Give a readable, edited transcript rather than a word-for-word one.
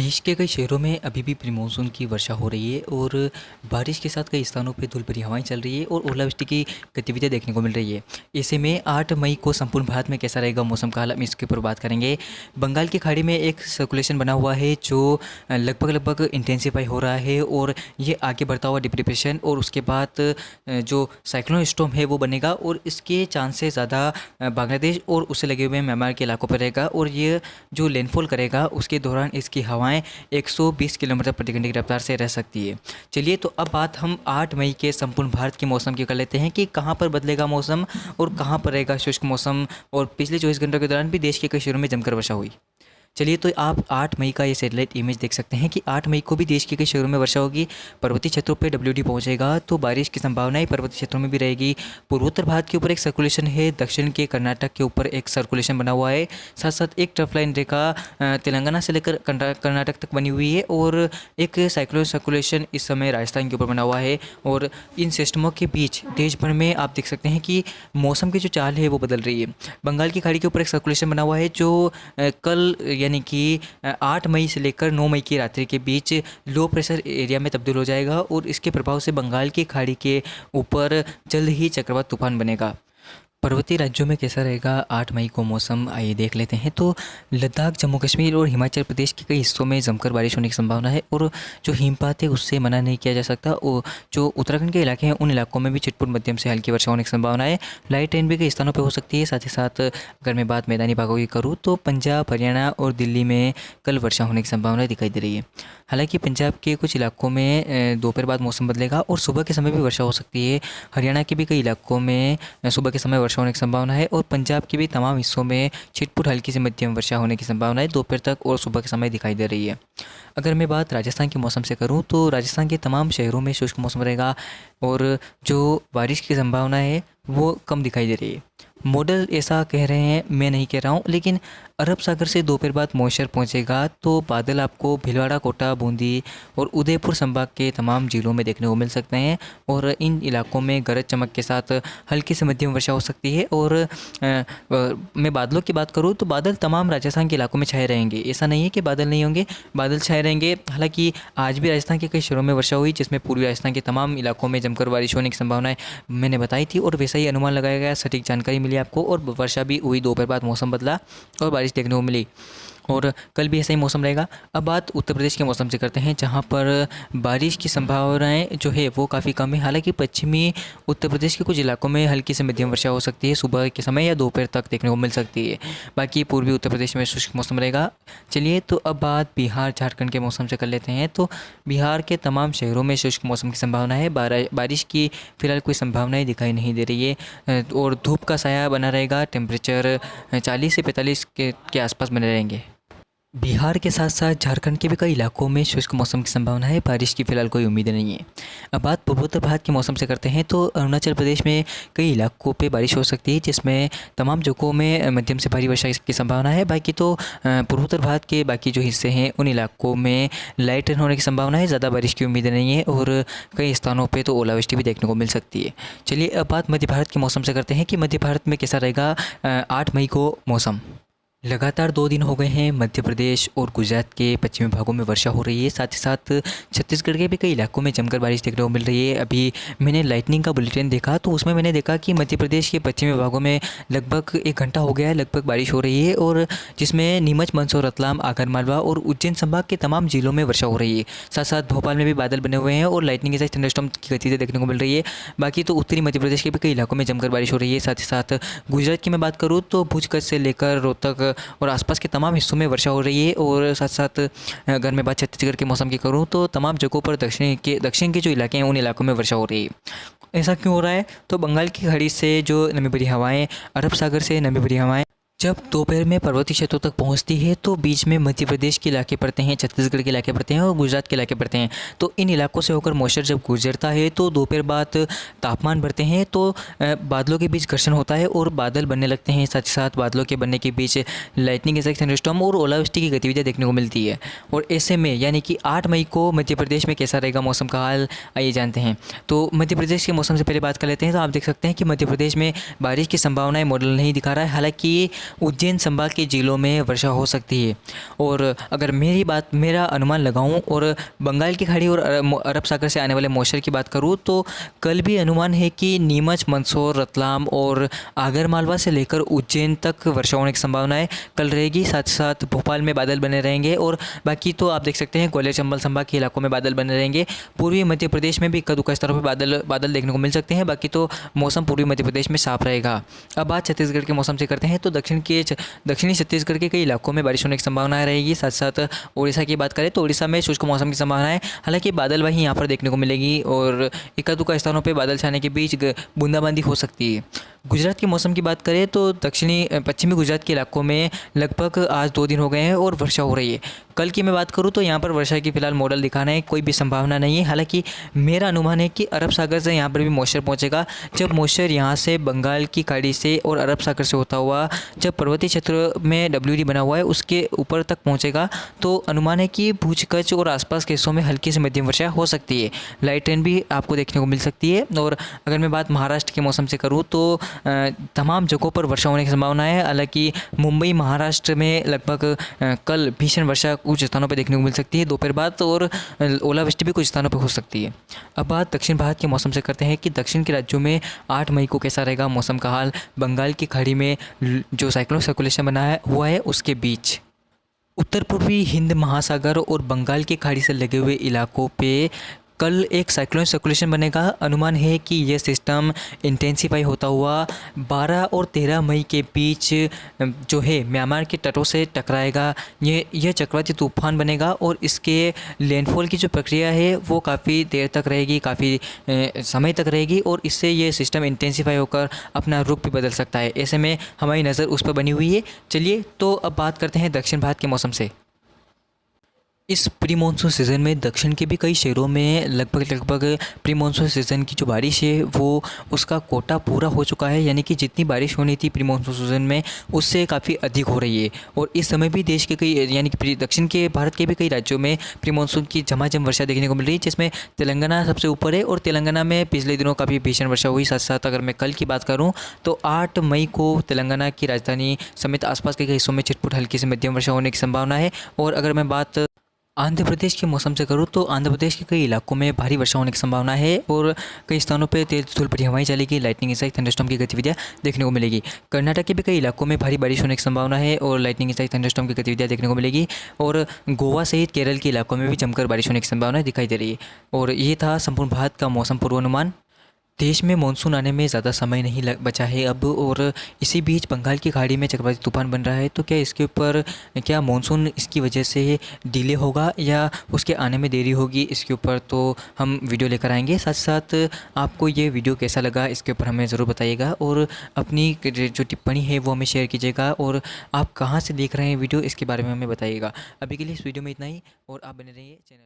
देश के कई शहरों में अभी भी प्री मानसून की वर्षा हो रही है और बारिश के साथ कई स्थानों पर धूल भरी हवाएं चल रही है और ओलावृष्टि की गतिविधियां देखने को मिल रही है। ऐसे में 8 मई को संपूर्ण भारत में कैसा रहेगा मौसम का हाल, हम इसके ऊपर बात करेंगे। बंगाल की खाड़ी में एक सर्कुलेशन बना हुआ है जो लगभग इंटेंसिफाई हो रहा है और ये आगे बढ़ता हुआ डिप्रेशन और उसके बाद जो साइक्लोन स्टॉर्म है वो बनेगा और इसके चांसेस ज़्यादा बांग्लादेश और उससे लगे हुए म्यांमार के इलाकों पर रहेगा और ये जो लैंडफॉल करेगा उसके दौरान इसकी हवाएं 120 किलोमीटर प्रति घंटे की रफ्तार से रह सकती है। चलिए तो अब बात हम 8 मई के संपूर्ण भारत के मौसम की कर लेते हैं कि कहाँ पर बदलेगा मौसम और कहाँ पर रहेगा शुष्क मौसम। और पिछले 24 घंटों के दौरान भी देश के कई शहरों में जमकर वर्षा हुई। चलिए तो आप 8 मई का ये सैटेलाइट इमेज देख सकते हैं कि 8 मई को भी देश के कई शहरों में वर्षा होगी। पर्वतीय क्षेत्रों पे WD पहुंचेगा तो बारिश की संभावनाएं पर्वतीय क्षेत्रों में भी रहेगी। पूर्वोत्तर भारत के ऊपर एक सर्कुलेशन है, दक्षिण के कर्नाटक के ऊपर एक सर्कुलेशन बना हुआ है, साथ साथ एक ट्रफ लाइन रेखा तेलंगाना से लेकर कर्नाटक तक बनी हुई है और एक साइक्लोन सर्कुलेशन इस समय राजस्थान के ऊपर बना हुआ है। और इन सिस्टमों के बीच देश भर में आप देख सकते हैं कि मौसम की जो चाल है वो बदल रही है। बंगाल की खाड़ी के ऊपर एक सर्कुलेशन बना हुआ है जो कल यानी कि 8 मई से लेकर 9 मई की रात्रि के बीच लो प्रेशर एरिया में तब्दील हो जाएगा और इसके प्रभाव से बंगाल की खाड़ी के ऊपर जल्द ही चक्रवात तूफान बनेगा। पर्वतीय राज्यों में कैसा रहेगा 8 मई को मौसम, आइए देख लेते हैं। तो लद्दाख, जम्मू कश्मीर और हिमाचल प्रदेश के कई हिस्सों में जमकर बारिश होने की संभावना है और जो हिमपात है उससे मना नहीं किया जा सकता। और जो उत्तराखंड के इलाके हैं उन इलाकों में भी छिटपुट मध्यम से हल्की वर्षा होने की संभावना है। लाइट रेन भी कई स्थानों पर हो सकती है। साथ ही साथ अगर मैं बात मैदानी भागों की करूँ तो पंजाब, हरियाणा और दिल्ली में कल वर्षा होने की संभावना दिखाई दे रही है। हालांकि पंजाब के कुछ इलाकों में दोपहर बाद मौसम बदलेगा और सुबह के समय भी वर्षा हो सकती है। हरियाणा के भी कई इलाकों में सुबह के समय वर्षा होने की संभावना है और पंजाब के भी तमाम हिस्सों में छिटपुट हल्की से मध्यम वर्षा होने की संभावना है दोपहर तक और सुबह के समय दिखाई दे रही है। अगर मैं बात राजस्थान के मौसम से करूं तो राजस्थान के तमाम शहरों में शुष्क मौसम रहेगा और जो बारिश की संभावना है वो कम दिखाई दे रही है। मॉडल ऐसा कह रहे हैं, मैं नहीं कह रहा हूँ, लेकिन अरब सागर से दोपहर बाद मॉइस्चर पहुँचेगा तो बादल आपको भीलवाड़ा, कोटा, बूंदी और उदयपुर संभाग के तमाम जिलों में देखने को मिल सकते हैं और इन इलाकों में गरज चमक के साथ हल्की से मध्यम वर्षा हो सकती है। और मैं बादलों की बात करूँ तो बादल तमाम राजस्थान के इलाकों में छाए रहेंगे। ऐसा नहीं है कि बादल नहीं होंगे, बादल छाए रहेंगे। हालांकि आज भी राजस्थान के कई शहरों में वर्षा हुई जिसमें पूर्वी राजस्थान के तमाम इलाकों में जमकर बारिश होने की संभावनाएं मैंने बताई थी और वैसा ही अनुमान लगाया गया, सटीक जानकारी मिली आपको और वर्षा भी हुई। दोपहर बाद मौसम बदला और बारिश देखने को मिली और कल भी ऐसा ही मौसम रहेगा। अब बात उत्तर प्रदेश के मौसम से करते हैं जहां पर बारिश की संभावनाएं जो है वो काफ़ी कम है। हालांकि पश्चिमी उत्तर प्रदेश के कुछ इलाकों में हल्की से मध्यम वर्षा हो सकती है, सुबह के समय या दोपहर तक देखने को मिल सकती है। बाकी पूर्वी उत्तर प्रदेश में शुष्क मौसम रहेगा। चलिए तो अब बात बिहार, झारखंड के मौसम से कर लेते हैं। तो बिहार के तमाम शहरों में शुष्क मौसम की संभावना है। बारिश की फिलहाल कोई संभावनाएँ दिखाई नहीं दे रही है और धूप का साया बना रहेगा। टेम्परेचर 40 से 45 के आसपास बने रहेंगे। बिहार के साथ साथ झारखंड के भी कई इलाकों में शुष्क मौसम की संभावना है। बारिश की फिलहाल कोई उम्मीद नहीं है। अब बात पूर्वोत्तर भारत के मौसम से करते हैं तो अरुणाचल प्रदेश में कई इलाकों पे बारिश हो सकती है जिसमें तमाम जगहों में मध्यम से भारी वर्षा की संभावना है। बाकी तो पूर्वोत्तर भारत के बाकी जो हिस्से हैं उन इलाकों में लाइट रेन होने की संभावना है, ज़्यादा बारिश की उम्मीद नहीं है और कई स्थानों पर तो ओलावृष्टि भी देखने को मिल सकती है। चलिए अब बात मध्य भारत के मौसम से करते हैं कि मध्य भारत में कैसा रहेगा 8 मई को मौसम। लगातार 2 दिन हो गए हैं मध्य प्रदेश और गुजरात के पश्चिमी भागों में वर्षा हो रही है। साथ ही साथ छत्तीसगढ़ के भी कई इलाकों में जमकर बारिश देखने को मिल रही है। अभी मैंने लाइटनिंग का बुलेटिन देखा तो उसमें मैंने देखा कि मध्य प्रदेश के पश्चिमी भागों में लगभग 1 घंटा हो गया है लगभग बारिश हो रही है और जिसमें नीमच, मंदसौर, रतलाम, आगरमालवा और उज्जैन संभाग के तमाम जिलों में वर्षा हो रही है। साथ साथ भोपाल में भी बादल बने हुए हैं और लाइटनिंग के साथ थंडरस्टॉर्म की गतिविधि देखने को मिल रही है। बाकी तो उत्तरी मध्य प्रदेश के भी कई इलाकों में जमकर बारिश हो रही है। साथ ही साथ गुजरात की मैं बात करूँ तो भुज, कच्छ से लेकर रोहतक और आसपास के तमाम हिस्सों में वर्षा हो रही है। और साथ साथ अगर मैं बात छत्तीसगढ़ के मौसम की करूं तो तमाम जगहों पर दक्षिण के जो इलाके हैं उन इलाकों में वर्षा हो रही है। ऐसा क्यों हो रहा है? तो बंगाल की खाड़ी से जो नमी भरी हवाएं, अरब सागर से नमी भरी हवाएं जब दोपहर में पर्वतीय क्षेत्रों तक पहुंचती है तो बीच में मध्य प्रदेश के इलाके पड़ते हैं, छत्तीसगढ़ के इलाके पड़ते हैं और गुजरात के इलाके पड़ते हैं। तो इन इलाकों से होकर मॉइस्चर जब गुजरता है तो दोपहर बाद तापमान बढ़ते हैं तो बादलों के बीच घर्षण होता है और बादल बनने लगते हैं। साथ ही साथ बादलों के बनने के बीच लाइटनिंग के साथ थंडरस्टॉर्म और ओलावृष्टि की गतिविधियाँ देखने को मिलती है। और ऐसे में यानी कि 8 मई को मध्य प्रदेश में कैसा रहेगा मौसम का हाल, आइए जानते हैं। तो मध्य प्रदेश के मौसम से पहले बात कर लेते हैं। तो आप देख सकते हैं कि मध्य प्रदेश में बारिश की संभावनाएँ मॉडल नहीं दिखा रहा है। हालाँकि उज्जैन संभाग के जिलों में वर्षा हो सकती है। और अगर मेरा अनुमान लगाऊं और बंगाल की खाड़ी और अरब सागर से आने वाले मॉइस्चर की बात करूं तो कल भी अनुमान है कि नीमच, मंदसौर, रतलाम और आगरमालवा से लेकर उज्जैन तक वर्षा होने की संभावना है कल रहेगी। साथ साथ भोपाल में बादल बने रहेंगे और बाकी तो आप देख सकते हैं ग्वालियर चंबल संभाग के इलाकों में बादल बने रहेंगे। पूर्वी मध्य प्रदेश में भी इक्का दुक्का स्थानों पर बादल देखने को मिल सकते हैं। बाकी तो मौसम पूर्वी मध्य प्रदेश में साफ रहेगा। अब बात छत्तीसगढ़ के मौसम से करते हैं तो दक्षिणी छत्तीसगढ़ के कई इलाकों में बारिश होने की संभावना रहेगी। साथ साथ उड़ीसा की बात करें तो उड़ीसा में शुष्क मौसम की संभावना है, हालांकि बादल वहीं यहाँ पर देखने को मिलेगी और इक्का दुक्का स्थानों पर बादल छाने के बीच बूंदाबांदी हो सकती है। गुजरात के मौसम की बात करें तो पश्चिमी गुजरात के इलाकों में लगभग आज 2 दिन हो गए हैं और वर्षा हो रही है। कल की मैं बात करूं तो यहाँ पर वर्षा की फिलहाल मॉडल दिखाना है, कोई भी संभावना नहीं है। हालांकि मेरा अनुमान है कि अरब सागर से यहाँ पर भी मॉइस्चर पहुँचेगा। जब मॉइस्चर यहाँ से बंगाल की खाड़ी से और अरब सागर से होता हुआ जब पर्वतीय क्षेत्र में WD बना हुआ है उसके ऊपर तक पहुँचेगा तो अनुमान है कि भुज, कच्छ और आसपास के हिस्सों में हल्की से मध्यम वर्षा हो सकती है। लाइट रेन भी आपको देखने को मिल सकती है। और अगर मैं बात महाराष्ट्र के मौसम से करूँ तो तमाम जगहों पर वर्षा होने की संभावना है। हालांकि मुंबई, महाराष्ट्र में लगभग कल भीषण वर्षा कुछ स्थानों पर देखने को मिल सकती है दोपहर बाद और ओलावृष्टि भी कुछ स्थानों पर हो सकती है। अब बात दक्षिण भारत के मौसम से करते हैं कि दक्षिण के राज्यों में 8 मई को कैसा रहेगा मौसम का हाल। बंगाल की खाड़ी में जो साइक्लोनिक सर्कुलेशन हुआ है उसके बीच उत्तर पूर्वी हिंद महासागर और बंगाल की खाड़ी से लगे हुए इलाकों पे कल एक साइक्लोनिक सर्कुलेशन बनेगा। अनुमान है कि यह सिस्टम इंटेंसिफाई होता हुआ 12 और 13 मई के बीच जो है म्यांमार के तटों से टकराएगा। यह चक्रवाती तूफान बनेगा और इसके लैंडफॉल की जो प्रक्रिया है वो काफ़ी देर तक रहेगी, काफ़ी समय तक रहेगी और इससे ये सिस्टम इंटेंसिफाई होकर अपना रुख भी बदल सकता है। ऐसे में हमारी नज़र उस पर बनी हुई है। चलिए तो अब बात करते हैं दक्षिण भारत के मौसम से। इस प्री मानसून सीज़न में दक्षिण के भी कई शहरों में लगभग प्री मानसून सीज़न की जो बारिश है वो उसका कोटा पूरा हो चुका है, यानी कि जितनी बारिश होनी थी प्री मानसून सीज़न में उससे काफ़ी अधिक हो रही है। और इस समय भी देश के कई यानी कि दक्षिण के भारत के भी कई राज्यों में प्री मानसून की झमाझम वर्षा देखने को मिल रही है, जिसमें तेलंगाना सबसे ऊपर है। और तेलंगाना में पिछले दिनों काफ़ी भीषण वर्षा हुई। साथ साथ अगर मैं कल की बात करूँ तो 8 मई को तेलंगाना की राजधानी समेत आसपास के कई हिस्सों में छिटपुट हल्की से मध्यम वर्षा होने की संभावना है। और अगर मैं बात आंध्र प्रदेश के मौसम से करूँ तो आंध्र प्रदेश के कई इलाकों में भारी वर्षा होने की संभावना है और कई स्थानों पर तेज धूल भरी हवाएं चलेगी, लाइटनिंग के साथ थंडरस्टॉर्म की गतिविधियां देखने को मिलेगी। कर्नाटक के भी कई इलाकों में भारी बारिश होने की संभावना है और लाइटनिंग के साथ थंडरस्टॉर्म की गतिविधियां देखने को मिलेगी। और गोवा सहित केरल के इलाकों में भी जमकर बारिश होने की संभावना दिखाई दे रही है। और ये था संपूर्ण भारत का मौसम पूर्वानुमान। देश में मानसून आने में ज़्यादा समय नहीं बचा है अब, और इसी बीच बंगाल की खाड़ी में चक्रवाती तूफान बन रहा है। तो क्या इसके ऊपर क्या मानसून इसकी वजह से डिले होगा या उसके आने में देरी होगी, इसके ऊपर तो हम वीडियो लेकर आएंगे। साथ साथ आपको ये वीडियो कैसा लगा इसके ऊपर हमें ज़रूर बताइएगा और अपनी जो टिप्पणी है वो हमें शेयर कीजिएगा और आप कहाँ से देख रहे हैं वीडियो इसके बारे में हमें बताइएगा। अभी के लिए इस वीडियो में इतना ही और आप बने रहिए चैनल।